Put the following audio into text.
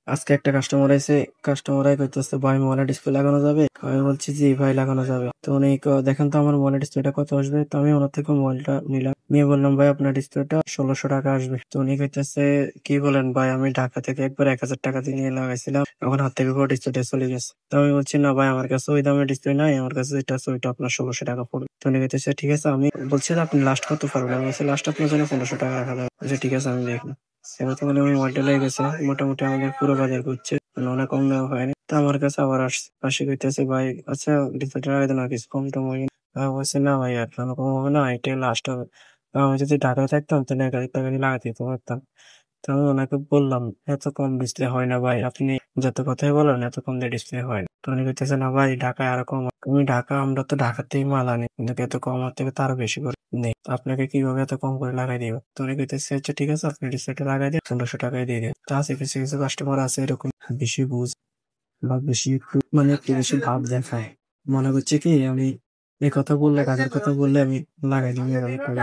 আজকে একটা কাস্টমার আইছে, কাস্টমার আই কইতেছে ভাই মোবাইলের ডিসপ্লে লাগানো যাবে? আমি বলছি জি ভাই লাগানো যাবে। তো উনি দেখেন তো আমার মোবাইলের ডিসপ্লেটা কত আসবে? তো আমি ওনার থেকে মোবাইলটা নিলাম, নিয়ে বললাম ভাই আপনার ডিসপ্লেটা 1600 টাকা আসবে। তো উনি কইতেছে কি বলেন ভাই, আমি ঢাকা থেকে একবার 1000 টাকা দিয়ে নিয়ে লাগাইছিলাম, এখন হাত থেকে পুরো ডিসপ্লেটা চলে গেছে। তো আমি বলছি না ভাই, আমার কাছে ওই দামের ডিসপ্লে নাই, আমার কাছে যেটা আছে ওইটা আপনার 1600 টাকা পড়বে। তো উনি কইতেছে ঠিক আছে, আমি বলছি যে আপনি লাস্ট কত পারবেন? আমি বলছি লাস্ট আপনার জন্য 1500 টাকা রাখা যাবে। বলছে ঠিক আছে আমি দেখবো। বর্তমানে আমি মোবাইলটা লেগে গেছে, মোটামুটি আমাদের পুরো বাজার করছে, মানে অনেক কম দেওয়া হয়নি। তো আমার কাছে আবার আসছে, আসে কইতেছে ভাই আচ্ছা ডিসপ্লেটা লাগাই দেন, আর কিছু কম টম হয় না? আমি বলছি না ভাই আর কম হবে না, এটাই লাস্ট হবে। তো আমি যদি ঢাকায় থাকতাম তাহলে 1000 টাকা দিয়ে লাগাতে দিতে পারতাম। তো আমি ওনাকে বললাম এত কম ডিসপ্লে হয় না ভাই, আপনি যত কথাই বলেন এত কম দিয়ে ডিসপ্লে হয় না। তো উনি কইতেছে না ভাই ঢাকায় আরো কম হয়। আমি ঢাকা, আমরা তো ঢাকাতেই মাল আনি, কিন্তু এত কম আমার থেকে তো আরো বেশি করে নেই, তো আপনাকে কিভাবে এত কম করে লাগাই দিব? তো উনি কইতেছে আচ্ছা ঠিক আছে আপনি ডিসপ্লেটা লাগাই দিয়ে 1500 টাকায় দিয়ে দেন। তো আছে কিছু কিছু কাস্টমার আছে এরকম, বেশি বুঝ বা বেশি একটু মানে একটু বেশি ভাব দেখায়, মনে করছে কি আমি এই কথা বললে, কাজের কথা বললে আমি লাগাই দিব এরকম করে।